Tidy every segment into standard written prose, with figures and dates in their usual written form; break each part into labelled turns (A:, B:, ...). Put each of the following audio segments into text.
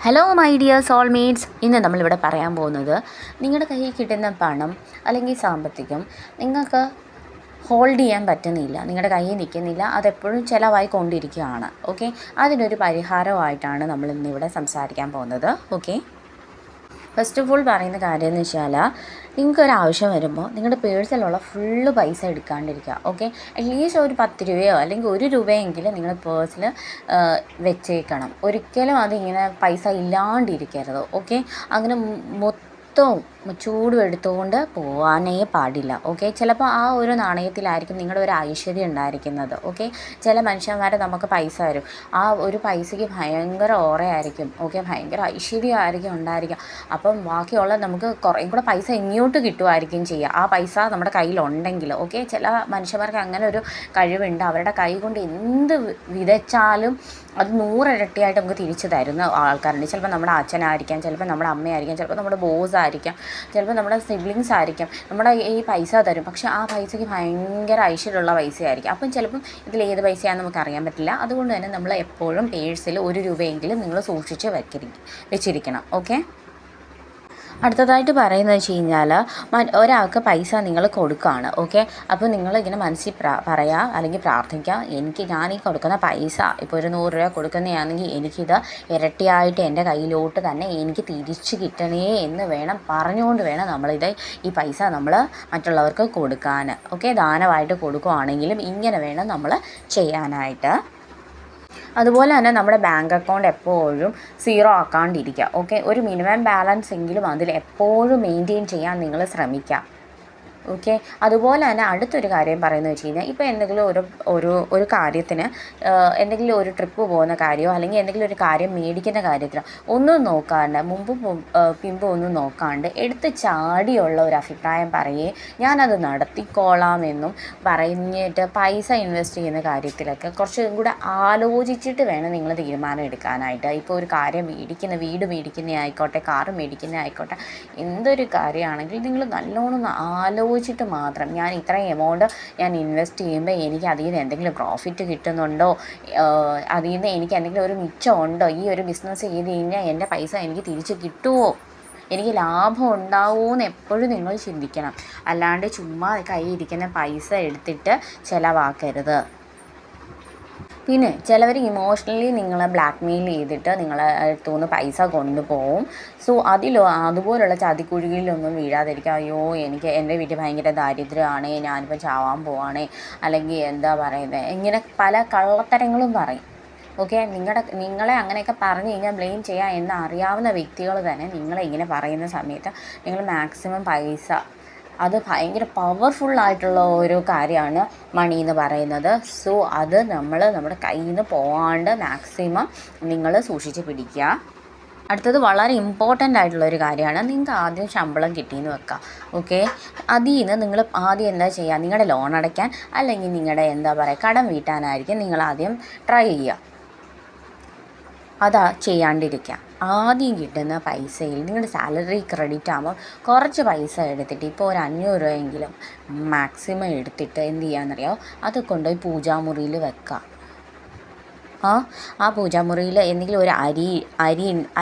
A: Hello my dear soulmates, ഇന്ന് നമ്മളിവിടെ പറയാൻ പോകുന്നത് നിങ്ങളുടെ കയ്യിൽ കിട്ടുന്ന പണം അല്ലെങ്കിൽ സാമ്പത്തികം നിങ്ങൾക്ക് ഹോൾഡ് ചെയ്യാൻ പറ്റുന്നില്ല, നിങ്ങളുടെ കയ്യിൽ നിൽക്കുന്നില്ല, അതെപ്പോഴും ചിലവായി കൊണ്ടിരിക്കുകയാണ്. ഓക്കെ, അതിനൊരു പരിഹാരമായിട്ടാണ് നമ്മൾ ഇന്നിവിടെ സംസാരിക്കാൻ പോകുന്നത്. ഓക്കെ, ഫസ്റ്റ് ഓഫ് ഓൾ പറയുന്ന കാര്യം എന്ന് വെച്ചാൽ നിങ്ങൾക്കൊരാവശ്യം വരുമ്പോൾ നിങ്ങളുടെ പേഴ്സിലുള്ള ഫുള്ള് പൈസ എടുക്കാണ്ടിരിക്കുക. ഓക്കെ, അറ്റ്ലീസ്റ്റ് ഒരു 10 രൂപയോ അല്ലെങ്കിൽ 1 രൂപയെങ്കിലും നിങ്ങൾ പേഴ്സിൽ വെച്ചേക്കണം. ഒരിക്കലും അതിങ്ങനെ പൈസ ഇല്ലാണ്ടിരിക്കരുത്. ഓക്കെ, അങ്ങനെ മൊത്തവും ചൂടും എടുത്തുകൊണ്ട് പോകാനേ പാടില്ല. ഓക്കെ, ചിലപ്പോൾ ആ ഒരു നാണയത്തിലായിരിക്കും നിങ്ങളുടെ ഒരു ഐശ്വര്യം ഉണ്ടായിരിക്കുന്നത്. ഓക്കെ, ചില മനുഷ്യന്മാരെ നമുക്ക് പൈസ തരും, ആ ഒരു പൈസയ്ക്ക് ഭയങ്കര ഓറയായിരിക്കും. ഓക്കെ, ഭയങ്കര ഐശ്വര്യമായിരിക്കും ഉണ്ടായിരിക്കുക. അപ്പം ബാക്കിയുള്ള നമുക്ക് കുറേയും കൂടെ പൈസ ഇങ്ങോട്ട് കിട്ടുമായിരിക്കും ചെയ്യുക, ആ പൈസ നമ്മുടെ കയ്യിലുണ്ടെങ്കിൽ. ഓക്കെ, ചില മനുഷ്യന്മാർക്ക് അങ്ങനെ ഒരു കഴിവുണ്ട്, അവരുടെ കൈ കൊണ്ട് എന്ത് വിതച്ചാലും അത് 100 ഇരട്ടിയായിട്ട് നമുക്ക് തിരിച്ചു തരുന്ന ആൾക്കാരുണ്ട്. ചിലപ്പോൾ നമ്മുടെ അച്ഛനായിരിക്കാം, ചിലപ്പോൾ നമ്മുടെ അമ്മയായിരിക്കാം, ചിലപ്പോൾ നമ്മുടെ ബോസ് ആയിരിക്കാം, ചിലപ്പോൾ നമ്മുടെ സിബ്ലിങ്സ് ആയിരിക്കാം. നമ്മുടെ ഈ പൈസ തരും, പക്ഷേ ആ പൈസയ്ക്ക് ഭയങ്കര ഐശ്വര്യമുള്ള പൈസയായിരിക്കും. അപ്പം ചിലപ്പം ഇതിലേത് പൈസയാണെന്ന് നമുക്ക് അറിയാൻ പറ്റില്ല. അതുകൊണ്ട് തന്നെ നമ്മൾ എപ്പോഴും പേഴ്സിൽ 1 രൂപയെങ്കിലും നിങ്ങൾ സൂക്ഷിച്ച് വെച്ചിരിക്കണം. ഓക്കെ, അടുത്തതായിട്ട് പറയുന്നത് വെച്ച് കഴിഞ്ഞാൽ ഒരാൾക്ക് പൈസ നിങ്ങൾ കൊടുക്കുകയാണ്. ഓക്കെ, അപ്പോൾ നിങ്ങളിങ്ങനെ മനസ്സിൽ പറയുക അല്ലെങ്കിൽ പ്രാർത്ഥിക്കുക, ഞാൻ ഈ കൊടുക്കുന്ന പൈസ ഇപ്പോൾ ഒരു 100 രൂപ കൊടുക്കുന്നതാണെങ്കിൽ എനിക്കിത് ഇരട്ടിയായിട്ട് എൻ്റെ കയ്യിലോട്ട് തന്നെ എനിക്ക് തിരിച്ച് കിട്ടണേ എന്ന് പറഞ്ഞുകൊണ്ട് വേണം ഈ പൈസ നമ്മൾ മറ്റുള്ളവർക്ക് കൊടുക്കാൻ. ഓക്കെ, ദാനമായിട്ട് കൊടുക്കുകയാണെങ്കിലും ഇങ്ങനെ വേണം നമ്മൾ ചെയ്യാനായിട്ട്. അതുപോലെ തന്നെ നമ്മുടെ ബാങ്ക് അക്കൗണ്ട് എപ്പോഴും 0 ആക്കാണ്ടിരിക്കുക. ഓക്കെ, ഒരു മിനിമം ബാലൻസ് എങ്കിലും അതിൽ എപ്പോഴും മെയിൻറ്റെയിൻ ചെയ്യാൻ നിങ്ങൾ ശ്രമിക്കുക. ഓക്കെ, അതുപോലെ തന്നെ അടുത്തൊരു കാര്യം പറയുന്നത് വെച്ച് കഴിഞ്ഞാൽ ഇപ്പോൾ എന്തെങ്കിലും ഒരു കാര്യത്തിന് എന്തെങ്കിലും ഒരു ട്രിപ്പ് പോകുന്ന കാര്യമോ അല്ലെങ്കിൽ എന്തെങ്കിലും ഒരു കാര്യം മേടിക്കുന്ന കാര്യത്തിനോ ഒന്നും നോക്കാണ്ട് പിമ്പും ഒന്നും നോക്കാണ്ട് എടുത്ത് ചാടിയുള്ള ഒരു അഭിപ്രായം പറയുകയും ഞാനത് നടത്തിക്കോളാമെന്നും പറഞ്ഞിട്ട് പൈസ ഇൻവെസ്റ്റ് ചെയ്യുന്ന കാര്യത്തിലൊക്കെ കുറച്ചും കൂടെ ആലോചിച്ചിട്ട് വേണം നിങ്ങൾ തീരുമാനം എടുക്കാനായിട്ട്. ഇപ്പോൾ ഒരു കാര്യം വീട് മേടിക്കുന്ന ആയിക്കോട്ടെ, കാറ് മേടിക്കുന്ന ആയിക്കോട്ടെ, എന്തൊരു കാര്യമാണെങ്കിലും നിങ്ങൾ നല്ലോണം ആലോചിച്ചിട്ട് മാത്രം ഞാൻ ഇത്രയും എമൗണ്ട് ഞാൻ ഇൻവെസ്റ്റ് ചെയ്യുമ്പോൾ എനിക്ക് അതിൽ നിന്ന് എന്തെങ്കിലും പ്രോഫിറ്റ് കിട്ടുന്നുണ്ടോ, അതിൽ നിന്ന് എനിക്ക് എന്തെങ്കിലും ഒരു മിച്ചമുണ്ടോ, ഈ ഒരു ബിസിനസ് ചെയ്ത് കഴിഞ്ഞാൽ എൻ്റെ പൈസ എനിക്ക് തിരിച്ച് കിട്ടുമോ, എനിക്ക് ലാഭം ഉണ്ടാവുമെന്ന് എപ്പോഴും നിങ്ങൾ ചിന്തിക്കണം. അല്ലാണ്ട് ചുമ്മാ കയ്യിൽ ഇരിക്കുന്ന പൈസ എടുത്തിട്ട് ചിലവാക്കരുത്. പിന്നെ ചിലവർ ഇമോഷണലി നിങ്ങളെ ബ്ലാക്ക് മെയിൽ ചെയ്തിട്ട് നിങ്ങളെ അടുത്തുനിന്ന് പൈസ കൊണ്ടുപോകും. സോ അതുപോലുള്ള ചതിക്കുഴികളിലൊന്നും വീഴാതിരിക്കുക. അയ്യോ, എൻ്റെ വീട്ടിൽ ഭയങ്കര ദാരിദ്ര്യമാണ്, ഞാനിപ്പോൾ ചാവാൻ പോവാണേ, അല്ലെങ്കിൽ എന്താ പറയുന്നത്, ഇങ്ങനെ പല കള്ളത്തരങ്ങളും പറയും. ഓക്കെ, നിങ്ങളെ അങ്ങനെയൊക്കെ പറഞ്ഞു കഴിഞ്ഞാൽ ബ്ലെയിം ചെയ്യാൻ എന്ന് അറിയാവുന്ന വ്യക്തികൾ തന്നെ നിങ്ങളെ ഇങ്ങനെ പറയുന്ന സമയത്ത് നിങ്ങൾ മാക്സിമം പൈസ, അത് ഭയങ്കര പവർഫുള്ളായിട്ടുള്ള ഒരു കാര്യമാണ് മണി എന്ന് പറയുന്നത്. സോ അത് നമ്മുടെ കയ്യിൽ നിന്ന് പോകാണ്ട് മാക്സിമം നിങ്ങൾ സൂക്ഷിച്ച് പിടിക്കുക. അടുത്തത് വളരെ ഇമ്പോർട്ടൻ്റ് ആയിട്ടുള്ളൊരു കാര്യമാണ്, നിങ്ങൾക്ക് ആദ്യം ശമ്പളം കിട്ടിയെന്ന് വെക്കുക. ഓക്കെ, അതിൽ നിന്ന് നിങ്ങൾ ആദ്യം എന്താ ചെയ്യുക, നിങ്ങളുടെ ലോൺ അടയ്ക്കാൻ അല്ലെങ്കിൽ നിങ്ങളുടെ കടം വീട്ടാനായിരിക്കും നിങ്ങൾ ആദ്യം ട്രൈ ചെയ്യുക. അതാ ചെയ്യാണ്ടിരിക്കുക. ആദ്യം കിട്ടുന്ന പൈസയിൽ നിങ്ങളുടെ സാലറി ക്രെഡിറ്റ് ആകുമ്പോൾ കുറച്ച് പൈസ എടുത്തിട്ട്, ഇപ്പോൾ ഒരു 500 രൂപയെങ്കിലും മാക്സിമം എടുത്തിട്ട് എന്ത് ചെയ്യാമെന്നറിയാമോ, അത് കൊണ്ടുപോയി പൂജാമുറിയിൽ വെക്കുക. ആ പൂജാമുറിയിൽ എന്തെങ്കിലും ഒരു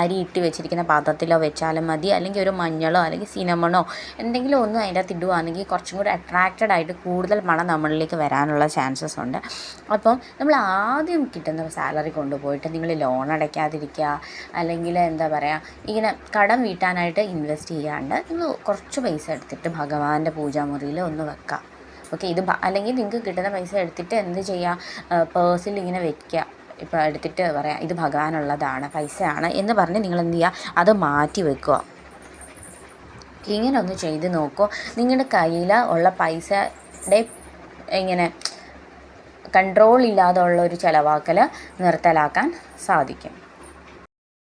A: അരി ഇട്ട് വെച്ചിരിക്കുന്ന പാത്രത്തിലോ വെച്ചാലും മതി, അല്ലെങ്കിൽ ഒരു മഞ്ഞളോ അല്ലെങ്കിൽ സിനമണോ എന്തെങ്കിലും ഒന്നും അതിൻ്റെ അകത്ത് ഇടുകയാണെങ്കിൽ കുറച്ചും കൂടി അട്രാക്റ്റഡ് ആയിട്ട് കൂടുതൽ മണം നമ്മളിലേക്ക് വരാനുള്ള ചാൻസസ് ഉണ്ട്. അപ്പം നമ്മൾ ആദ്യം കിട്ടുന്ന സാലറി കൊണ്ടുപോയിട്ട് നിങ്ങൾ ലോൺ അടയ്ക്കാതിരിക്കുക, അല്ലെങ്കിൽ ഇങ്ങനെ കടം വീട്ടാനായിട്ട് ഇൻവെസ്റ്റ് ചെയ്യാണ്ട് നിങ്ങൾ കുറച്ച് പൈസ എടുത്തിട്ട് ഭഗവാന്റെ പൂജാമുറിയിൽ ഒന്ന് വെക്കുക. ഓക്കെ, അല്ലെങ്കിൽ നിങ്ങൾക്ക് കിട്ടുന്ന പൈസ എടുത്തിട്ട് എന്ത് ചെയ്യുക, പേഴ്സിൽ ഇങ്ങനെ വെക്കുക. ഇപ്പോൾ എടുത്തിട്ട് പറയാം, ഇത് ഭഗവാനുള്ളതാണ്, പൈസയാണ് എന്ന് പറഞ്ഞ് നിങ്ങൾ എന്ത് ചെയ്യുക, അത് മാറ്റി വെക്കുക. ഇങ്ങനെ ഒന്ന് ചെയ്ത് നോക്കൂ, നിങ്ങളുടെ കയ്യിൽ ഉള്ള പൈസയുടെ ഇങ്ങനെ കൺട്രോൾ ഇല്ലാതെ ഉള്ള ഒരു ചിലവാക്കൽ നിർത്തലാക്കാൻ സാധിക്കും.